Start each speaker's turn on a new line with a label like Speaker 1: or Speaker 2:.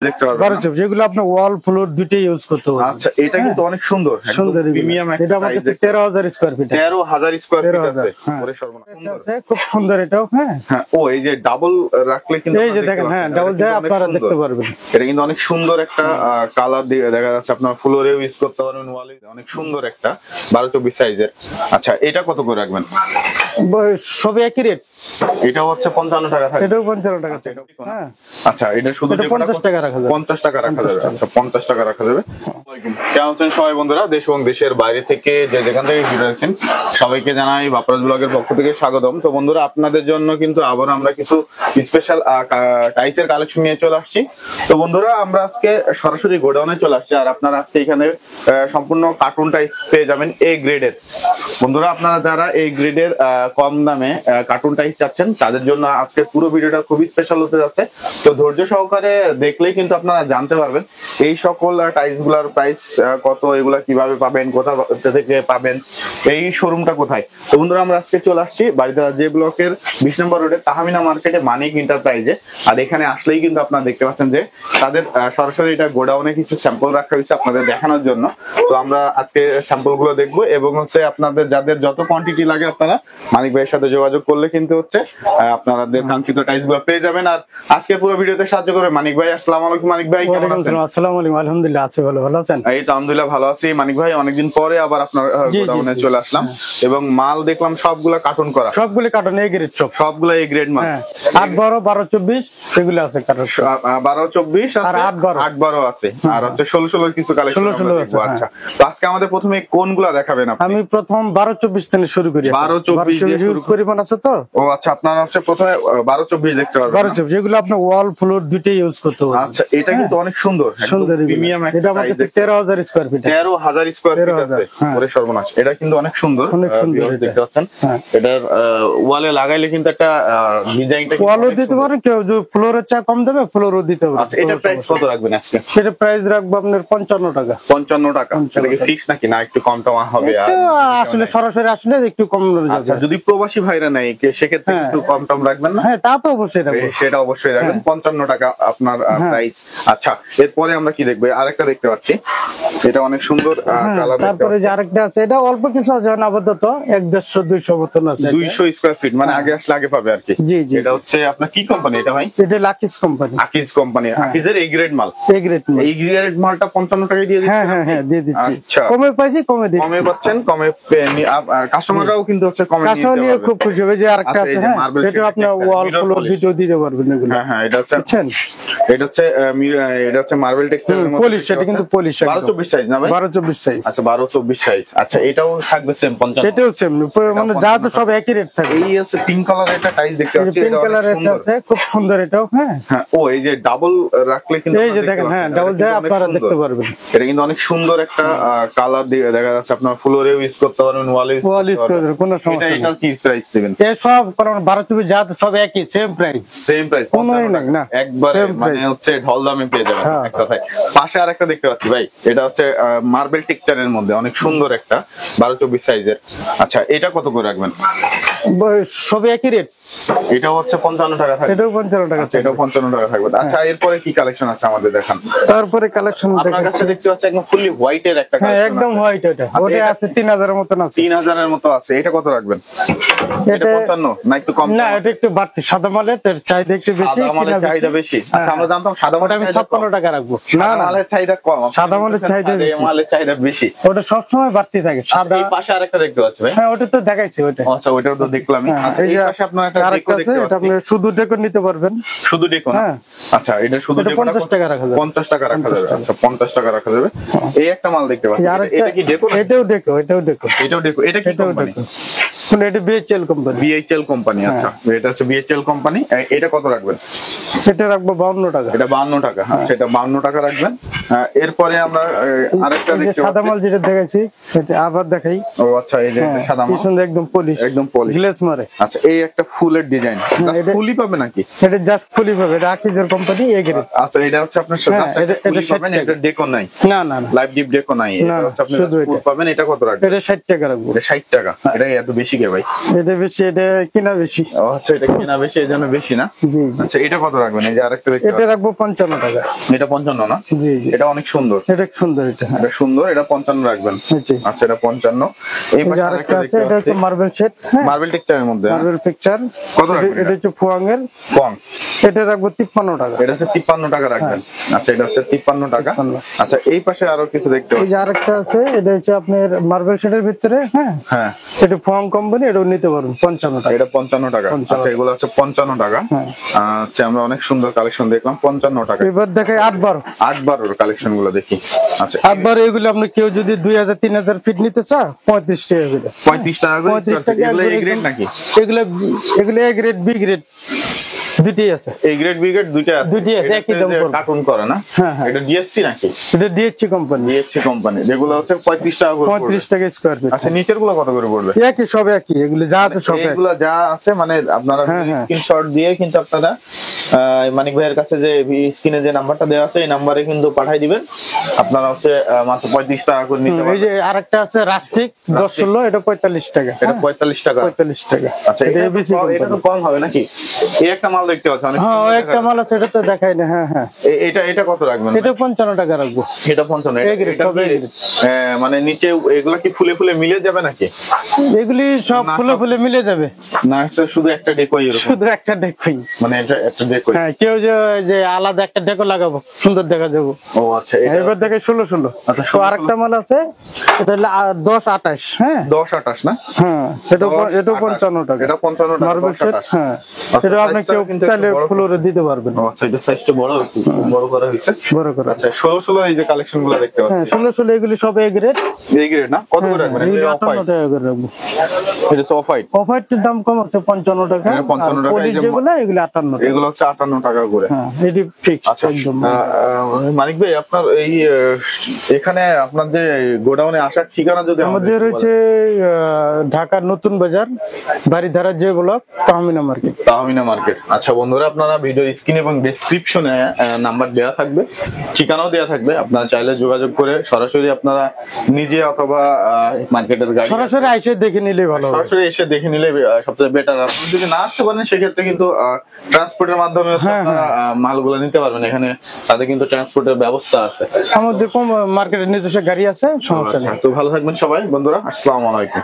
Speaker 1: দেখতে পারবেন না?
Speaker 2: যেগুলো আপনি ওয়াল ফ্লোর দুটোই ইউজ করতে পারবেন।
Speaker 1: আচ্ছা, এটা কিন্তু অনেক সুন্দর,
Speaker 2: সুন্দর
Speaker 1: প্রিমিয়াম একটা
Speaker 2: এটা আমাদের 13,000 স্কয়ার ফিট।
Speaker 1: 13,000 স্কয়ার ফিট আছে।
Speaker 2: হ্যাঁ।
Speaker 1: ওরে সর্বনাশ, সুন্দর
Speaker 2: আছে খুব সুন্দর এটাও। হ্যাঁ
Speaker 1: হ্যাঁ, ও এই যে ডাবল রাখলে কিন্তু
Speaker 2: এই যে দেখেন, হ্যাঁ ডাবল দেয় আপনারা দেখতে পারবেন।
Speaker 1: এটা কিন্তু অনেক সুন্দর একটা কালার দিয়ে দেখা যাচ্ছে, আপনার ফ্লোরেও ইউজ করতে পারবেন, ওয়ালে অনেক সুন্দর একটা 12-24 সাইজের। আচ্ছা, এটা কত করে রাখবেন?
Speaker 2: সবই একই রেট।
Speaker 1: এটা হচ্ছে 55 টাকা থাকে,
Speaker 2: এটাও 55 টাকা। হ্যাঁ
Speaker 1: আচ্ছা, এটা শুধু
Speaker 2: এটা 50 টাকা রাখা যাবে।
Speaker 1: 50 টাকা রাখা যাবে। আচ্ছা, 50 টাকা রাখা যাবে। কেমন আছেন সবাই বন্ধুরা, দেশ এবং দেশের বাইরে থেকে যে যেখান থেকে ভিডিও দেখছেন সবাইকে জানাই বাপ্পারাজ ব্লগের পক্ষ থেকে স্বাগতম। তো বন্ধুরা, আপনাদের জন্য কিন্তু আবার আমরা কিছু স্পেশাল টাইসের কালেকশন নিয়ে চলে আসছি। তো বন্ধুরা, আমরা আজকে সরাসরি গোডাউনে চলে আসছি, আর আপনারা আজকে এখানে সম্পূর্ণ কার্টুন টাইস পেয়ে যাবেন এ গ্রেডের। বন্ধুরা, আপনারা যারা এই গ্রেডের কম দামে কার্টুন টাইস চাচ্ছেন তাদের জন্য আজকে পুরো ভিডিওটা খুবই স্পেশাল হতে যাচ্ছে। তো ধৈর্য সহকারে দেখলেই কিন্তু আপনারা জানতে পারবেন এই সকল টাইস গুলার প্রাইস কত, এগুলা কিভাবে পাবেন, কোথা থেকে পাবেন, এই শোরুমটা কোথায়। তো বন্ধুরা, আমরা আজকে চলে আসছি বাড়িধারা যে ব্লকের 20 নম্বর রোডে তাহমিনা মার্কেটে মানিক এন্টারপ্রাইজে। আর এখানে আসলেই কিন্তু আপনারা দেখতে পাচ্ছেন যে তাদের সরাসরি এটা গোডাউনে কিছু স্যাম্পল রাখা হয়েছে আপনাদের দেখানোর জন্য। তো আমরা আজকে স্যাম্পল গুলো দেখবো, এবং হচ্ছে আপনাদের যাদের যত কোয়ান্টিটি লাগে আপনারা মানিক ভাইয়ের সাথে যোগাযোগ করলে কিন্তু হচ্ছে আপনাদের কাঙ্ক্ষিত টাইস গুলো পেয়ে যাবেন। আর আজকে পুরো ভিডিওতে সাহায্য করবে মানিক ভাই। আসসালামু আলাইকুম মানিক ভাই, কেমন আছেন?
Speaker 2: আসসালামু আলাইকুম, আলহামদুলিল্লাহ আছি, ভালো আছেন?
Speaker 1: এই তো আলহামদুলিল্লাহ ভালো আছি মানিক ভাই, অনেকদিন পরে আবার আপনার গোডাউনে চলে আসলাম, এবং মাল দেখলাম সবগুলা কার্টুন করা।
Speaker 2: সবগুলো কার্টুন এ গ্রেড,
Speaker 1: সবগুলা এই গ্রেড মাল।
Speaker 2: 8-12, 12-24 এগুলো আছে কার্টুন।
Speaker 1: 12-24 আছে, 8-12 আছে, আর হচ্ছে 16 কিছু কালেকশন আছে। আচ্ছা, তো আজকে আমাদের প্রথমে কোনগুলা দেখাবেন আপনি?
Speaker 2: আমি প্রথম 12-24 থেকে শুরু করি।
Speaker 1: 12-24 দিয়ে শুরু
Speaker 2: পরিমাণ আছে তো।
Speaker 1: ও আচ্ছা, আপনারা হচ্ছে প্রথমে 12-24 দেখতে পারবেন।
Speaker 2: 12-24 যেগুলো আপনি ওয়াল ফ্লোর দুটোই ইউজ করতে পারবেন।
Speaker 1: আচ্ছা, এটা কিন্তু অনেক সুন্দর,
Speaker 2: সুন্দর
Speaker 1: প্রিমিয়াম
Speaker 2: এটা
Speaker 1: একটা
Speaker 2: আমাদের
Speaker 1: টাইস।
Speaker 2: 13,000 স্কয়ার ফিট।
Speaker 1: 13,000 স্কয়ার ফিট আছে। ওরে সর্বনাশ, এটা কিন্তু অনেক সুন্দর,
Speaker 2: অনেক সুন্দর
Speaker 1: দেখতে পাচ্ছেন। এটার ওয়ালে লাগাইলে কিন্তু একটা ডিজাইনটা
Speaker 2: ওয়ালও দিতে পারে, কেউ যদি ফ্লোরের চা কম দেবে ফ্লোরও দিতে পারে।
Speaker 1: আচ্ছা, এটা প্রাইস কত রাখবেন আজকে?
Speaker 2: এটা প্রাইস রাখবো আপনার 55 টাকা।
Speaker 1: 55 টাকা। এটা কি ফিক্স নাকি না একটু কম টম হবে? আর
Speaker 2: আসলে সরাসরি আসলে একটু কম যাবে।
Speaker 1: আচ্ছা, যদি প্রবাসী ভাইরা নাই সেক্ষেত্রে কিছু কম টম রাখবেন না?
Speaker 2: হ্যাঁ, তা তো অবশ্যই রাখবো।
Speaker 1: সেটা অবশ্যই রাখবেন। 55 টাকা আপনার প্রাইস। আচ্ছা, এরপরে আমরা কি দেখবো? আরেকটা দেখতে পাচ্ছি, এটা অনেক সুন্দর কালার।
Speaker 2: তারপরে যে আরেকটা আছে, এটা অল্প কিছু আছে আপাতত, 150-200 মতন আছে।
Speaker 1: 200 স্কয়ার ফিট, মানে আগে আসলে আগে পাবে আর কি।
Speaker 2: জি জি।
Speaker 1: এটা হচ্ছে আপনার কি কোম্পানি এটা ভাই?
Speaker 2: এটা লাকিস কোম্পানি।
Speaker 1: আকিজ কোম্পানি। আকিজের এই গ্রেড মাল।
Speaker 2: এই গ্রেড মাল।
Speaker 1: এই গ্রেড মালটা 55 টাকায় দিয়ে দিচ্ছেন?
Speaker 2: হ্যাঁ হ্যাঁ দিয়ে দিচ্ছি।
Speaker 1: আচ্ছা,
Speaker 2: কমে পাইছি, কমে দিচ্ছি।
Speaker 1: কমে পাচ্ছেন, কমে কাস্টমাররাও কিন্তু হচ্ছে কমে নিতে
Speaker 2: কাস্টমার নিয়ে
Speaker 1: পারবে।
Speaker 2: খুব খুশি হবে। যে আরেকটা
Speaker 1: আচ্ছা,
Speaker 2: আছে,
Speaker 1: এই যে
Speaker 2: হ্যাঁ
Speaker 1: marble
Speaker 2: এটা
Speaker 1: sheet
Speaker 2: আপনি
Speaker 1: texture,
Speaker 2: ওয়াল
Speaker 1: mirror
Speaker 2: ফ্লোর
Speaker 1: polish।
Speaker 2: ভিডিও দিতে পারবেন এগুলো।
Speaker 1: হ্যাঁ হ্যাঁ, এটা হচ্ছে
Speaker 2: বুঝছেন,
Speaker 1: এটা হচ্ছে মার্বেল টেক্সচারের মধ্যে
Speaker 2: পলিশ। এটা কিন্তু পলিশ।
Speaker 1: 12-24 সাইজ না ভাই?
Speaker 2: 12-24 সাইজ।
Speaker 1: আচ্ছা, 12-24 সাইজ। আচ্ছা, এটাও থাকবে সেম 55?
Speaker 2: এটাও সেম, মানে যা তো সব একই রেট থাকে।
Speaker 1: এই আছে পিঙ্ক কালারের একটা টাইস দেখতে পাচ্ছি,
Speaker 2: পিঙ্ক
Speaker 1: এটা অনেক
Speaker 2: কালারের
Speaker 1: সুন্দর।
Speaker 2: আছে খুব সুন্দর এটাও। হ্যাঁ
Speaker 1: হ্যাঁ, ও এই যে ডাবল রাখলে কিন্তু
Speaker 2: এই যে দেখেন, হ্যাঁ ডাবল দেয় আপনারা দেখতে পারবেন।
Speaker 1: এটা কিন্তু অনেক সুন্দর একটা কালার দিয়ে দেখা যাচ্ছে, আপনার ফ্লোরেও ইউজ করতে পারবেন, ওয়ালে
Speaker 2: ওয়াল ইউজ করে কোনো সমস্যা নেই।
Speaker 1: এটা কি প্রাইস দিবেন?
Speaker 2: এই সব কারণ 12-24 যা তো সব একই সেম প্রাইস।
Speaker 1: সেম প্রাইস,
Speaker 2: কোনোই নাই না,
Speaker 1: একবারে
Speaker 2: same
Speaker 1: মানে
Speaker 2: price।
Speaker 1: হচ্ছে ঢল দামে পেয়ে যাবেন এক কথায়। পাশে আরেকটা দেখতে পাচ্ছি ভাই, এটা হচ্ছে মার্বেল টেক্সচারের মধ্যে অনেক সুন্দর একটা 12-24 সাইজের। আচ্ছা, এটা কত করে রাখবেন?
Speaker 2: সব একই রেট।
Speaker 1: এটাও হচ্ছে 55 টাকা থাকবে।
Speaker 2: এটাও 55 টাকা।
Speaker 1: আচ্ছা, এটাও 55 টাকা থাকবে। আচ্ছা, এরপরে কি কালেকশন আছে আমাদের দেখান?
Speaker 2: তারপরে কালেকশন
Speaker 1: আপনার কাছে দেখতে পাচ্ছি একদম ফুললি হোয়াইট এর একটা
Speaker 2: হ্যাঁ
Speaker 1: collection
Speaker 2: একদম
Speaker 1: আছে।
Speaker 2: হোয়াইট। ওটা
Speaker 1: আচ্ছা,
Speaker 2: ওটা
Speaker 1: এটা
Speaker 2: আছে 3000 এর মতন আছে।
Speaker 1: 3000 এর মতো আছে। এটা কত রাখবেন? এটা
Speaker 2: এটা
Speaker 1: 55 না একটু কম?
Speaker 2: না, এটা একটু বাড়তি। সাদা মালের চাহিদা একটু বেশি।
Speaker 1: সাদা মালের চাহিদা বেশি। আচ্ছা, আমরা জানতাম সাদা মালের
Speaker 2: আমি
Speaker 1: চাহিদা কম।
Speaker 2: 56 টাকা রাখবো। না
Speaker 1: সাদা
Speaker 2: না,
Speaker 1: মালের চাহিদা কম,
Speaker 2: সাদা মালের চাহিদা
Speaker 1: এই
Speaker 2: বেশি।
Speaker 1: মালের চাহিদা বেশি।
Speaker 2: ওটা সবসময় বাড়তি থাকে সাদা।
Speaker 1: এই পাশে আরেকটা দেখতে পাচ্ছি ভাই।
Speaker 2: হ্যাঁ ওটা তো দেখাইছি ওটা।
Speaker 1: আচ্ছা, ওইটাও তো দেখলাম। আচ্ছা, এই পাশে আপনার একটা
Speaker 2: আরেকটা
Speaker 1: ডেকো
Speaker 2: আছে,
Speaker 1: দেখতে
Speaker 2: এটা
Speaker 1: পাচ্ছি।
Speaker 2: আপনি শুধু ডেকো নিতে পারবেন।
Speaker 1: শুধু ডেকো না?
Speaker 2: হ্যাঁ।
Speaker 1: আচ্ছা, এটা শুধু
Speaker 2: এটা
Speaker 1: ডেকো
Speaker 2: 50 টাকা রাখা যাবে।
Speaker 1: 50 টাকা রাখা যাবে। আচ্ছা, 50 টাকা রাখা যাবে। এই একটা মাল দেখতে পাচ্ছি, এটা কি ডেকো?
Speaker 2: এটাও ডেকো, এটাও ডেকো।
Speaker 1: এটাও ডেকো। এটা কি
Speaker 2: এটাও
Speaker 1: কোম্পানি?
Speaker 2: ডেকো। এটা বিএইচএল কোম্পানি।
Speaker 1: BHL company. আচ্ছা, এটা হচ্ছে বিএইচএল কোম্পানি। এটা কত রাখবেন?
Speaker 2: এটা রাখবো 52 টাকা।
Speaker 1: এটা 52 টাকা। আচ্ছা, এটা 52 টাকা রাখবেন। এরপরে আমরা আরেকটা দেখতে
Speaker 2: সাদা
Speaker 1: পাচ্ছি।
Speaker 2: মাল যেটা দেখাইছি এটা আবার দেখাই।
Speaker 1: ও আচ্ছা, এই যে একটা সাদা
Speaker 2: কি
Speaker 1: মাল,
Speaker 2: সুন্দর একদম পলিশ,
Speaker 1: একদম পলিশ,
Speaker 2: গ্লেজ মারে।
Speaker 1: আচ্ছা, এই একটা ফুলের ডিজাইন,
Speaker 2: এটা-
Speaker 1: ফুলই পাবে নাকি?
Speaker 2: এটা জাস্ট ফুলি পাবে। এটা আকিজের কোম্পানি এ গ্রেড।
Speaker 1: আচ্ছা, এটা হচ্ছে আপনার
Speaker 2: হ্যাঁ, এটা
Speaker 1: ফুলই
Speaker 2: 60
Speaker 1: পাবেন,
Speaker 2: টাকা।
Speaker 1: এটা ডেকো নাই,
Speaker 2: না না না,
Speaker 1: লাইভ ডিপ ডেকো নাই।
Speaker 2: না,
Speaker 1: এটা হচ্ছে আপনি
Speaker 2: শুধু
Speaker 1: ফুল
Speaker 2: এটা।
Speaker 1: পাবেন। এটা কত রাখবেন?
Speaker 2: এটা 60 টাকা রাখবো।
Speaker 1: এটা 60 টাকা। এটা এত বেশি কে ভাই?
Speaker 2: এটা বেশি, এটা কিনা বেশি।
Speaker 1: ও আচ্ছা, এটা কিনা বেশি এই জন্য বেশি না?
Speaker 2: জি
Speaker 1: আচ্ছা, এটা কত রাখবেন? এই যে আরেকটা দেখতে
Speaker 2: এটা রাখবো 55 টাকা।
Speaker 1: এটা 55 না?
Speaker 2: জি জি
Speaker 1: এটা অনেক সুন্দর,
Speaker 2: এটা সুন্দর, এটা
Speaker 1: এটা সুন্দর, এটা 55 রাখবেন।
Speaker 2: জি।
Speaker 1: আচ্ছা, এটা 55। এই পাশে
Speaker 2: আরেকটা
Speaker 1: আরেকটা
Speaker 2: আছে,
Speaker 1: দেখতে
Speaker 2: এটা হচ্ছে
Speaker 1: পাচ্ছি
Speaker 2: মার্বেল সেট। হ্যাঁ,
Speaker 1: মার্বেল টেক্সচারের মধ্যে।
Speaker 2: Marble picture.
Speaker 1: কত রাখবেন
Speaker 2: এটা হচ্ছে ফুয়াঙ্গের,
Speaker 1: ফং।
Speaker 2: এটা রাখবো 53 টাকা।
Speaker 1: এটা হচ্ছে 53 টাকা রাখবেন। আচ্ছা, এটা হচ্ছে 53 টাকা।
Speaker 2: 53।
Speaker 1: আচ্ছা, এই পাশে আরো কিছু দেখতে
Speaker 2: এই
Speaker 1: পাচ্ছি।
Speaker 2: যে আরেকটা আছে, এটা হচ্ছে আপনার মার্বেল সেটের ভিতরে। হ্যাঁ,
Speaker 1: হ্যাঁ,
Speaker 2: এটা ফুয়াং কোম্পানি, এটাও নিতে পারবেন 55 টাকা।
Speaker 1: এটা 55 টাকা।
Speaker 2: 55
Speaker 1: আচ্ছা, এগুলো হচ্ছে 55 টাকা।
Speaker 2: হ্যাঁ।
Speaker 1: আচ্ছা, আমরা অনেক সুন্দর কালেকশন দেখলাম 55 টাকা।
Speaker 2: এবার দেখাই 8-12।
Speaker 1: 8-12 কালেকশন গুলো দেখি। আচ্ছা,
Speaker 2: 8-12 এগুলো আপনি কেউ যদি 2000-3000 ফিট নিতে চা 35 টাকা করে।
Speaker 1: 35 টাকা করে
Speaker 2: 35
Speaker 1: square feet।
Speaker 2: টাকা
Speaker 1: এগুলো এ
Speaker 2: একদম।
Speaker 1: গ্রেড নাকি?
Speaker 2: এগুলো এ গ্রেড, বি গ্রেড দুটোই আছে।
Speaker 1: এ গ্রেড বি গ্রেড দুইটা আছে।
Speaker 2: দুইটাই আছে,
Speaker 1: এটা
Speaker 2: একই
Speaker 1: হচ্ছে
Speaker 2: দাম
Speaker 1: যে
Speaker 2: পড়বে।
Speaker 1: কার্টুন করে না?
Speaker 2: হ্যাঁ, হ্যাঁ।
Speaker 1: এটা ডিএসসি নাকি?
Speaker 2: এটা ডিএসসি কোম্পানি।
Speaker 1: ডিএসসি কোম্পানি, যেগুলো হচ্ছে 35 টাকা করে পড়বে।
Speaker 2: 35 টাকা স্কয়ার ফিট।
Speaker 1: আচ্ছা, নিচের গুলো কত করে পড়বে?
Speaker 2: একই, সব একই, এগুলো যা আছে সব একই।
Speaker 1: এগুলো যা আছে মানে আপনারা
Speaker 2: হ্যাঁ, হ্যাঁ।
Speaker 1: স্ক্রিনশট দিয়ে কিন্তু আপনারা মানিক ভাইয়ের কাছে যে স্ক্রিনে যে নাম্বারটা দেওয়া আছে এই নাম্বারে কিন্তু পাঠিয়ে দিবেন। আপনারা হচ্ছে মাত্র 35 টাকা করে নিতে
Speaker 2: এই
Speaker 1: পারবেন।
Speaker 2: যে আরেকটা আছে রাস্টিক 10-16, এটা 45 টাকা।
Speaker 1: এটা 45 টাকা।
Speaker 2: 45 টাকা।
Speaker 1: আচ্ছা,
Speaker 2: এটা
Speaker 1: এটা
Speaker 2: এবিসি
Speaker 1: এটা তো
Speaker 2: কোম্পানি।
Speaker 1: কম হবে নাকি? এই একটা মাল দেখতে পাচ্ছি অনেক
Speaker 2: হ্যাঁ,
Speaker 1: সুন্দর
Speaker 2: একটা
Speaker 1: দেখা
Speaker 2: মাল আছে, এটা তো দেখাই না। হ্যাঁ, হ্যাঁ,
Speaker 1: যাচ্ছে। এটা এটা কত রাখবেন?
Speaker 2: এটা 55 টাকা রাখবো।
Speaker 1: এটা 55।
Speaker 2: A grade,
Speaker 1: এটা
Speaker 2: সব
Speaker 1: কি,
Speaker 2: A grade।
Speaker 1: মানে নিচে এগুলা কি ফুলে ফুলে মিলে যাবে নাকি?
Speaker 2: এগুলি সব
Speaker 1: না,
Speaker 2: ফুলে
Speaker 1: সব-
Speaker 2: ফুলে মিলে যাবে,
Speaker 1: না, এটা শুধু একটা ডেকোই এরকম?
Speaker 2: শুধু একটা ডেকোই।
Speaker 1: মানে এটা একটা ডেকোই।
Speaker 2: হ্যাঁ, কেউ যে আলাদা একটা ডেকো লাগাবো, সুন্দর দেখা যাবো।
Speaker 1: ও আচ্ছা, এটা
Speaker 2: এবার দেখে 16-16।
Speaker 1: আচ্ছা,
Speaker 2: তো
Speaker 1: 16-16
Speaker 2: আরেকটা মাল আছে, এটা হলো 10-28। হ্যাঁ
Speaker 1: 10-28 না?
Speaker 2: হ্যাঁ, এটা
Speaker 1: 10-28
Speaker 2: 55 টাকা।
Speaker 1: এটা 55 টাকা।
Speaker 2: Marble set.
Speaker 1: 10-28
Speaker 2: হ্যাঁ,
Speaker 1: আচ্ছা,
Speaker 2: এটা আপনি
Speaker 1: size-টা
Speaker 2: কেউ
Speaker 1: কিন্তু একটু
Speaker 2: চাইলে
Speaker 1: বড়
Speaker 2: ফ্লোরে দিতে পারবেন,
Speaker 1: ও আচ্ছা, এটা সাইজটা বড়, একটু বড় করা হয়েছে।
Speaker 2: বড় করে।
Speaker 1: আচ্ছা, 16-16 এই যে কালেকশন গুলো দেখতে
Speaker 2: হ্যাঁ,
Speaker 1: পাচ্ছি
Speaker 2: 16-16 এগুলি সব এ গ্রেড।
Speaker 1: এই গ্রেড না? কত করে রাখবেন?
Speaker 2: এগুলি
Speaker 1: এটা অফ
Speaker 2: 58 টাকা করে রাখবো।
Speaker 1: এটা অফ হোয়াইট।
Speaker 2: অফ হোয়াইটের দাম কম আছে 55 টাকা।
Speaker 1: এটা 55
Speaker 2: আর
Speaker 1: টাকা।
Speaker 2: পলিশ
Speaker 1: এই যে
Speaker 2: যেগুলো, এগুলি 58 টাকা।
Speaker 1: এগুলো হচ্ছে 58 টাকা করে।
Speaker 2: হ্যাঁ, এটি ফিক্স
Speaker 1: আচ্ছা,
Speaker 2: একদম।
Speaker 1: মানিক ভাই, আপনার এই এখানে আপনার যে গোডাউনে আসার ঠিকানা যদি
Speaker 2: আমাদের হচ্ছে ঢাকার নতুন বাজার, বাড়িধারা যে block, Tahmina market.
Speaker 1: Tahmina market. আচ্ছা বন্ধুরা, আপনারা ভিডিও স্ক্রিন এবং ডেসক্রিপশনে নাম্বার দেওয়া থাকবে, ঠিকানাও দেওয়া থাকবে। আপনারা চাইলে যোগাযোগ করে সরাসরি আপনারা নিজে অথবা মার্কেটের গাড়ি
Speaker 2: সরাসরি আইসে দেখে নিলেই ভালো হবে।
Speaker 1: সরাসরি এসে দেখে নিলে সবচেয়ে বেটার। আপনি যদি না আসতে পারেন সেক্ষেত্রে কিন্তু ট্রান্সপোর্টের মাধ্যমে হচ্ছে
Speaker 2: হ্যাঁ,
Speaker 1: আপনারা মালগুলো নিতে পারবেন। এখানে তাদের কিন্তু ট্রান্সপোর্টের ব্যবস্থা আছে।
Speaker 2: আমাদের কম মার্কেটের নিজস্ব গাড়ি আছে, সমস্যা নেই।
Speaker 1: আচ্ছা, তো ভালো থাকবেন সবাই বন্ধুরা। আসসালামু আলাইকুম।